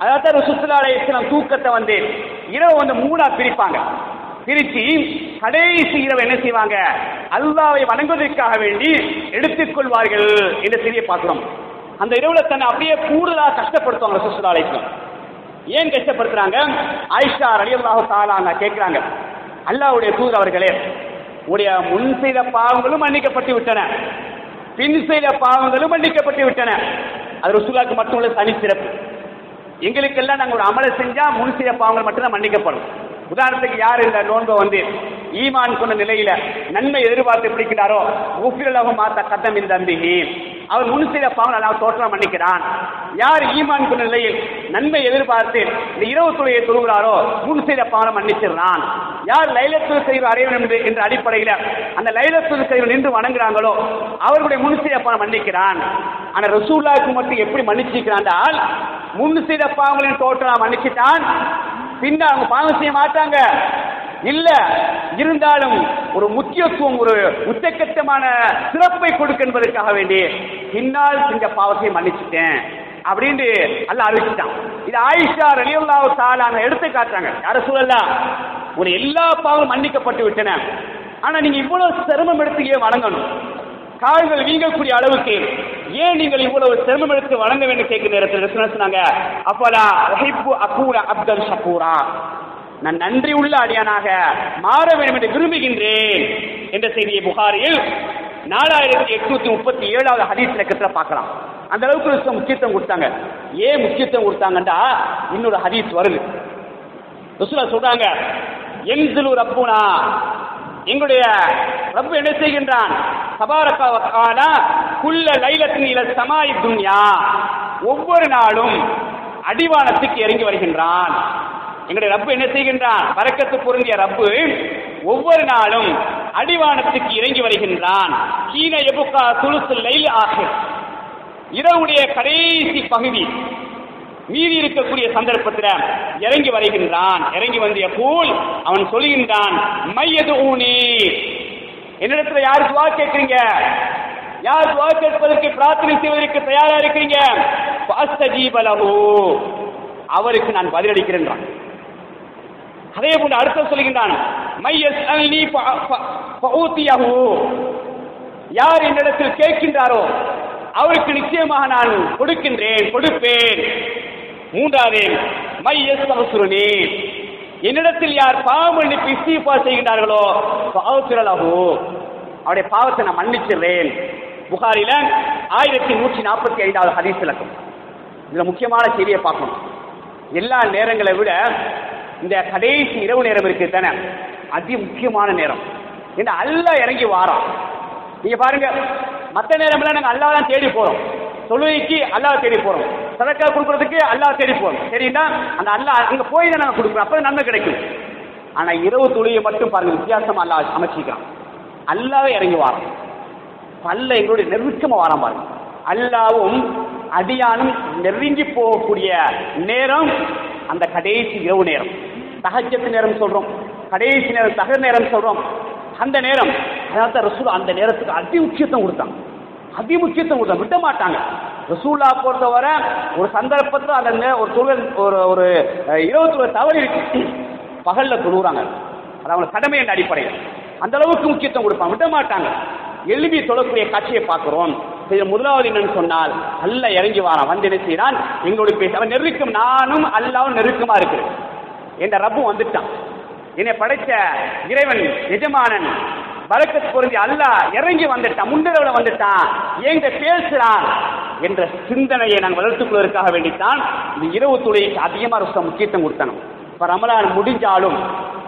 S1: அதாவது ரசூலுல்லாஹி அலைஹி வஸல்லம் தூக்கத்தை இரவு 3ஆ பிரிப்பாங்க. பிரித்து கடைசி இரவு என்ன செய்வாங்க, அல்லாஹ்வை வணங்குவதற்காக வேண்டி எடுத்துக்கொள்வார்கள் என்ற செய்தியை பார்க்கிறோம். அந்த இரவுல தன்னை அப்படியே கூடுதலாக கஷ்டப்படுத்துவாங்க ரசூலுல்லாஹி அலைஹி வஸல்லம். ஏன் கஷ்டப்படுத்துறாங்க? ஆயிஷா ரலியல்லாஹு தஆலா கேட்கிறாங்க, அல்லாஹ்வுடைய தூதர் அவர்களே, உடைய முன் செய்த பாவங்களும் மன்னிக்கப்பட்டு விட்டன, பின் செய்த பாவங்களும் மன்னிக்கப்பட்டு விட்டன. அது ரசூலுல்லாஹ்க்கு மட்டும் உள்ள தனி சிறப்பு. எங்களுக்கெல்லாம் நாங்கள் ஒரு அமலை செஞ்சா முன் செய்த பாவங்கள் மட்டும்தான் மன்னிக்கப்படும். உதாரணத்துக்கு யார் இந்த நோன்பை ஈமான் கொண்ட நிலையில நன்மை எதிர்பார்த்து பிடிக்கிறாரோ, உஃபிரலஹு மா தகத்தம மின் தம்பிஹி, அவர் முன் செய்த பாவங்கள் அல்லாஹ் தோற்றம் மன்னிக்கிறான். யார் ஈமான் கொண்ட நிலையில் நன்மை எதிர்பார்த்து இந்த இரவு தொழுகையை தொழுகிறாரோ முன் செய்த பாவம் மன்னிச்சிடறான். யார் லைலத்துல் கத்ர் அடையணும் என்ற அடிப்படையில் அந்த லைலத்துல் கத்ர் நின்று வணங்குறாங்களோ அவர்களுடைய முன் செய்த பாவம் மன்னிக்கிறான். ஆனா ரசூலுல்லாஹ்க்கு மட்டும் எப்படி மன்னிச்சிருக்கிறான்? முன் செய்த பாவங்களின் தோற்றம் மன்னிச்சிட்டான், பின்ன அவங்க பாவம் செய்ய மாட்டாங்க இல்ல. இருந்தாலும் ஒரு முக்கியத்துவம், ஒரு உச்சக்கட்டமான சிறப்பை கொடுக்க என்பதற்காக வேண்டி பின்னால் செஞ்ச பாவத்தை மன்னிச்சுட்டேன் அப்படின்னு அல்லாஹ் அறிவிச்சிட்டான். இது ஆயிஷா ரலியல்லாஹு தஆலா எடுத்து காட்டுறாங்க. யார சொல்லலாம், ஒரு எல்லா பாவம் மன்னிக்கப்பட்டு விட்டன, ஆனா நீங்க இவ்வளவு சிரமம் எடுத்து ஏன் வணங்கணும், கால்கள் வீங்கக்கூடிய அளவுக்கு ஏன் நீங்கள் இவ்வளவு சிரமம் எடுத்து வழங்க வேண்டும் கேட்கிற நேரத்தில் சொன்னாங்க, அப்பலா உஹிப்பு அகூன அப்தன் ஷகூரா, நான் நன்றி உள்ள அடியானாக மாற வேண்டும் என்று விரும்புகின்றேன் என்ற செய்தியை புகாரியில் 4837வது ஹதீஸ் இலக்கத்தில் பார்க்கலாம். அந்த அளவுக்கு முக்கியத்துவம் கொடுத்தாங்க. ஏன் முக்கியத்துவம் கொடுத்தாங்கன்னா, இன்னொரு ஹதீஸ் வருது. ரசூலுல்லாஹ் சொல்றாங்க, என்ஸிலு ரப்புனா, எங்களுடைய ரப்பு என்ன செய்கின்றான், தபாரக வ தஆலா குல்ல லைலத்தின் இல ஸமாஇ துன்யா, ஒவ்வொரு நாளும் அடிவானத்துக்கு இறங்கி வருகின்றான். எங்களுடைய ரப்பு என்ன செய்கின்றான், பரக்கத்து பொருந்திய ரப்பு ஒவ்வொரு நாளும் அடிவானத்துக்கு இறங்கி வருகின்றான். கீன யபுகா சுலுசுல் லைல் ஆகிர், இரவுடைய கடைசி பகுதி மீதி இருக்கக்கூடிய சந்தர்ப்பத்தில் இறங்கி வருகின்றான். இறங்கி வந்திய போல் அவன் சொல்கின்றான், மையதுஊனி, என்னிடத்துல யார் துஆ கேட்கிறீங்க, யார் துஆ கேட்பதற்கு பிரார்த்தனை செய்வதற்கு தயாரா இருக்கிறீங்க, ஃபஅஸ்தஜீப லஹு, அவருக்கு நான் பதிலளிக்கிறேன். அதே போன்று அடுத்து சொல்கின்றான், மையஸ்அல்னி ஃபஊதியஹு, யார் என்னிடத்தில் கேட்கின்றாரோ அவருக்கு நிச்சயமாக நான் கொடுக்கின்றேன், கொடுப்பேன். மூன்றாவது, மையஸ்தக்ஃபிருனி, என்னிடத்தில் யார் பாவ மன்னிப்பு இஸ்திக்ஃபார் செய்கிறார்களோ ஃபஅஃபிரலஹு, அவருடைய பாவத்தை நான் மன்னிச்சிடுறேன். புகாரில 1145வது ஹதீஸ் இலக்கம். இதுல முக்கியமான செய்தியை பார்க்கணும். எல்லா நேரங்களை விட இந்த கடைசி இரவு நேரம் இருக்கு தானே, அதி முக்கியமான நேரம். இந்த அல்லாஹ் இறங்கி வாரான். நீங்க பாருங்க, மற்ற நேரம்லாம் நாங்கள் அல்லாஹ் தான் தேடி போறோம். தொழுகைக்கு அல்லாஹ் தேடி போறோம், சதக்கா கொடுக்கறதுக்கு அல்லாஹ் தேடி போறோம். சரிங்களா? அந்த அல்லாஹ் அங்க போய் தான் நாங்கள் கொடுக்குறோம், அப்ப நன்மை கிடைக்கும். ஆனா இரவு தொழுகை மட்டும் பாருங்க, வித்தியாசமா அல்லாஹ் அமைச்சிக்கிறான். அல்லாவே இறங்கி வாரான். அல்லாஹ் எங்களுடைய நெருக்கமா வாரான் பாருங்க. அல்லாவும் அடியானும் நெருங்கி போகக்கூடிய நேரம் அந்த கடைசி இரவு நேரம். தஹஜ்ஜத் நேரம் சொல்றோம், கடைசி நேரம் தஹர் நேரம் சொல்றோம். அந்த நேரம் அதான் ரசூல் அந்த நேரத்துக்கு அதி முக்கியத்துவம் கொடுத்தாங்க. அதி முக்கியத்துவம் கொடுத்தாங்க, விட மாட்டாங்க. ரசூல்லா பொறுத்தவரை ஒரு சந்தர்ப்பத்தில் அந்த ஒரு தொழில் ஒரு 20 தவறு இருக்கு, பகல்ல தொழுகிறாங்க. அது அவங்க கடமை என்ற அடிப்படையில் அந்த அளவுக்கு முக்கியத்துவம் கொடுப்பாங்க, விட மாட்டாங்க. எழுதி தொழக்கூடிய காட்சியை பார்க்கிறோம். முதலாவது என்னன்னு சொன்னால், அல்லாஹ் இறங்கி வாரான். வந்து என்ன செய்யறான், எங்களோட பேச அவன் நெருக்கம், நானும் அல்லாவும் நெருக்கமா இருக்கிறேன். என்ற ரப்பு வந்துட்டான், என்னை படைத்த இறைவன் எஜமானன் பரக்கத் பொருந்தி அல்லாஹ் இறங்கி வந்துட்டான், முன்னரவுல வந்துட்டான், எங்க பேசுறான் என்ற சிந்தனையை நாங்கள் வளர்த்துக் கொள்வதற்காக வேண்டித்தான் இந்த இரவு தொழுகைக்கு அதிகமா முக்கியத்துவம் கொடுத்தணும். இப்ப ரமலான் முடிஞ்சாலும்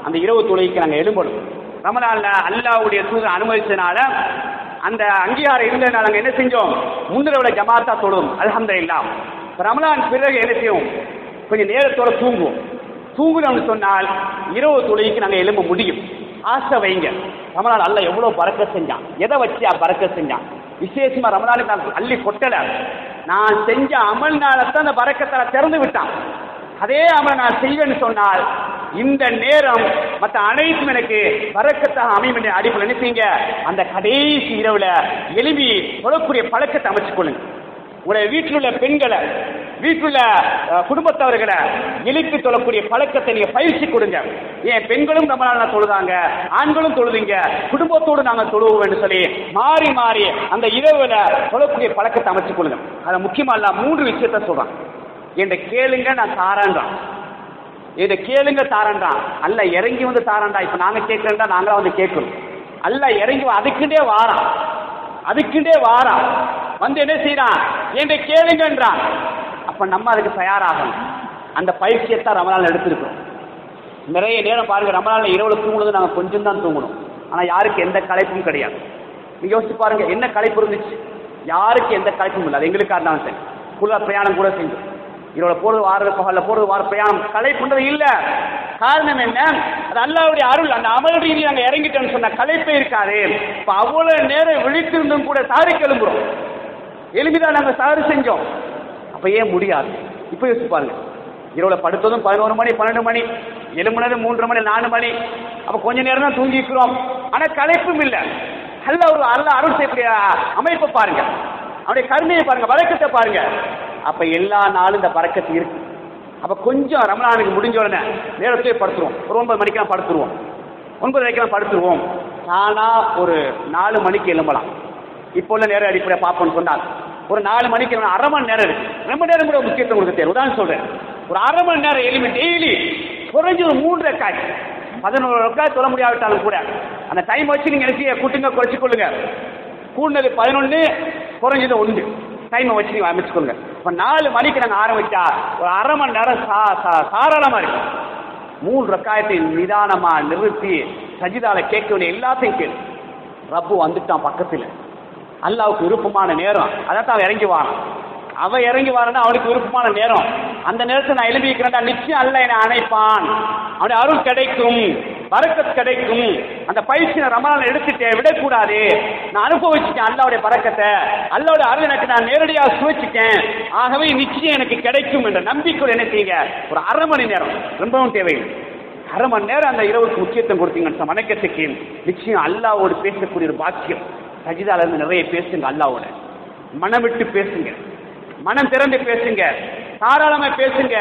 S1: அந்த இரவு தொழுகைக்கு நாங்கள் எழும்பணும். ரமலான்ல அல்லாஹ்வுடைய தூதர் அனுமதிச்சதுனால, அந்த அங்கீகாரம் இருந்ததுனால நாங்கள் என்ன செஞ்சோம், முன்னரவுல ஜமாத்தா தொழும். அல்ஹம்துலில்லாஹ். ரமலான் பிறகு என்ன செய்வோம், கொஞ்சம் நேரத்தோட தூங்குவோம். தூங்குறோம்னு சொன்னால் இரவு தொழுகைக்கு நாங்கள் எழும்ப முடியும். ஆசை வைங்க. ரமலான் அல்லாஹ் எவ்வளவு பரக்கத் செஞ்சான், எதை வச்சு பரக்கத் செஞ்சான். விசேஷமா ரமலானுக்கு நான் அள்ளி கொட்டல, நான் செஞ்ச அமல்னாலத்தான் அந்த பரக்கத்தை திறந்து விட்டான். அதே அமல் நான் செய்வேன்னு சொன்னால் இந்த நேரம் மற்ற அனைத்தும் எனக்கு பரக்கத்தாக அமையும் என்ற அடிப்படையில் நினைப்பீங்க. அந்த கடைசி இரவுல எழுப்பி தொழக்கூடிய பழக்கத்தை அமைச்சுக் கொள்ளுங்க. உங்களுடைய வீட்டில் உள்ள பெண்களை, வீட்டில் உள்ள குடும்பத்தவர்களை எழுப்பி தொழக்கூடிய பழக்கத்தை நீங்க பயிற்சி கொடுங்க. ஏன் பெண்களும் ரமலான் தொழுதாங்க, ஆண்களும் தொழுதுங்க, குடும்பத்தோடு நாங்கள் தொழுவோம் என்று சொல்லி மாறி மாறி அந்த இரவுல தொழக்கூடிய பழக்கத்தை அமைச்சுக் கொள்ளுங்க. அதை முக்கியமா இல்ல 3 விஷயத்த சொல்றான். என்ற கேளுங்க நான் தாரான்றான், இதை கேளுங்க தாரான்றான். அல்ல இறங்கி வந்து தாரான்டா. இப்ப நாங்க கேட்கிறோம்டா, நாங்களா வந்து கேட்கணும். அல்ல இறங்கி அதுக்குண்டே வாரான், அதுக்குண்டே வாரான். வந்து என்ன செய்யறான், என்ற கேளுங்கன்றான். அப்ப நம்ம அதுக்கு தயாராகணும். அந்த பயிற்சியத்தான் ரமலான் எடுத்திருக்கிறோம். நிறைய நேரம் பாருங்க, ரமலான்ல இரவுல தூங்குனது நாங்க கொஞ்சம் தான் தூங்கணும். ஆனா யாருக்கு எந்த களைப்பும் கிடையாது. நீங்க யோசிச்சு பாருங்க, என்ன களைப்பு இருந்துச்சு, யாருக்கு எந்த களைப்பும் இல்லை. அது எங்களுக்காக இருந்தாலும் சரி, ஃபுல்லா பிரயாணம் கூட செஞ்சோம். இரவுல போறது வார, பகல்ல போறது வார, பிரயாணம் களைப்புன்றது இல்ல. காரணம் என்ன, அது அல்லாஹ்வுடைய அருள். அந்த அமல் ரீதி நாங்க இறங்கிட்டோம்னு சொன்ன களைப்பே இருக்காது. இப்ப அவ்வளவு நேரம் விழித்திருந்தும் கூட சாரி கிளம்புறோம், எளிமைதான் நாங்க சாரி செஞ்சோம். அப்ப ஏன் முடியாது? இப்ப யோசிச்சு பாருங்க, இரவுல படுத்ததும் 11 மணி 12 மணி, எழும்புனது 3 மணி 4 மணி. அப்ப கொஞ்ச நேரம் தான் தூங்கிக்கிறோம், ஆனா களைப்பும் இல்லை. அல்லாஹ் அருள் செய்யக்கூடிய அமைப்பை பாருங்க, அவருடைய கருணையை பாருங்க, பரக்கத்தை பாருங்க. அப்ப எல்லா நாளும் இந்த பரக்கத்து இருக்கு. அப்ப கொஞ்சம் ரமலானுக்கு முடிஞ்ச உடனே நேரத்தையே படுத்துருவோம். ஒரு 9 மணிக்கெல்லாம் படுத்துருவோம், 9 வரைக்கும் படுத்துருவோம். ஆனா ஒரு 4 மணிக்கு எழும்பலாம். இப்போ உள்ள நேர அடிப்படையை பார்ப்போம்னு சொன்னால் ஒரு 4 மணிக்கு அரை மணி நேரம் இருக்கு. ரொம்ப நேரம் கூட முக்கியத்துவம் கொடுக்க தேவை. உதாரணம் சொல்றேன், ஒரு அரை மணி நேரம் எழுப்பி டெய்லி குறைஞ்ச ஒரு 3 ரக்காத், 11 ரக்காத் சொல்ல முடியாவிட்டாலும் கூட அந்த டைம் வச்சு நீங்க நினைச்சு கூட்டுங்க, குறைச்சு கொள்ளுங்க. கூடுனது 11, குறைஞ்சது 1 டைமை வச்சு நீங்க அமைச்சுக்கொள்ளுங்க. இப்ப 4 மணிக்கு நாங்க ஆரம்பிச்சா ஒரு அரை மணி நேரம் தாராளமா இருக்கு. 3 ரக்காயத்தை நிதானமா நிறுத்தி சஜிதால கேட்க வேண்டிய எல்லாத்தையும் கேளு. ரப்பு வந்துட்டான் பக்கத்துல, அல்லாவுக்கு விருப்பமான நேரம். அதான் அவன் இறங்கி வாரான். அவன் இறங்கி வாரன்னா அவனுக்கு விருப்பமான நேரம். அந்த நேரத்தை நான் எழுதி வைக்கிறேன்டா, நிச்சயம் அல்ல என்னை அணைப்பான், அவனுடைய அருள் கிடைக்கும், பரக்கத் கிடைக்கும். அந்த பயிற்சி நான் ரமலான் எடுத்துட்டேன், விடக்கூடாது. நான் அனுபவிச்சுட்டேன் அல்லாவுடைய பரக்கத்தை, அல்லாவுடைய அருள் எனக்கு நான் நேரடியாக சுவைச்சிட்டேன். ஆகவே நிச்சயம் எனக்கு கிடைக்கும் என்ற நம்பிக்கை என்ன செய்யுங்க, ஒரு அரை மணி நேரம், ரொம்பவும் தேவையில்லை, அரை மணி நேரம் அந்த இரவுக்கு முக்கியத்துவம் கொடுத்தீங்கன்னு வணக்கத்துக்கு நிச்சயம் அல்லாவோடு பேசக்கூடிய ஒரு பாக்கியம். சஜிதால இருந்து நிறைய பேசுங்க, அல்லாவோட மனம் விட்டு பேசுங்க, மனம் திறந்து பேசுங்க, தாராளமா பேசுங்க,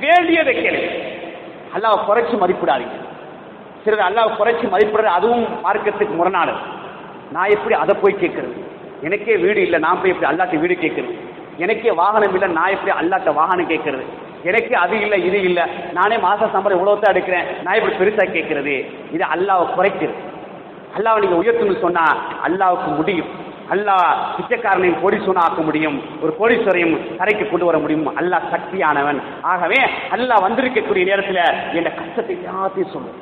S1: வேண்டியதை கேளுங்க. அல்லாவை குறைச்சி மதிப்பிடாதீங்க. சிலர் அல்லாவை குறைச்சி மதிப்பிடுறது அதுவும் மார்க்கத்துக்கு முரணானது. நான் எப்படி அதை போய் கேட்கறது, எனக்கே வீடு இல்லை நான் போய் எப்படி அல்லாட்ட வீடு கேட்கறது, எனக்கே வாகனம் இல்லை நான் எப்படி அல்லாட்ட வாகனம் கேட்கறது, எனக்கு அது இல்லை இது இல்லை, நானே மாச சம்பளம் இவ்வளவு தான் எடுக்கிறேன், நான் இப்படி பெருசா கேட்கிறது, இது அல்லாஹ்வை குறைக்கிறது. அல்லாஹ்வை நீங்க உயர்த்தணும்னு சொன்னா அல்லாஹ்வுக்கு முடியும். அல்லாஹ் பிச்சைக்காரனையும் கோடீஸ்வரன் ஆக்க முடியும், ஒரு கோடீஸ்வரையும் தரைக்கு கொண்டு வர முடியும். அல்லாஹ் சக்தியானவன். ஆகவே அல்லாஹ் வந்திருக்கக்கூடிய நேரத்தில் என் கஷ்டத்தை எல்லாத்தையும் சொல்லும்.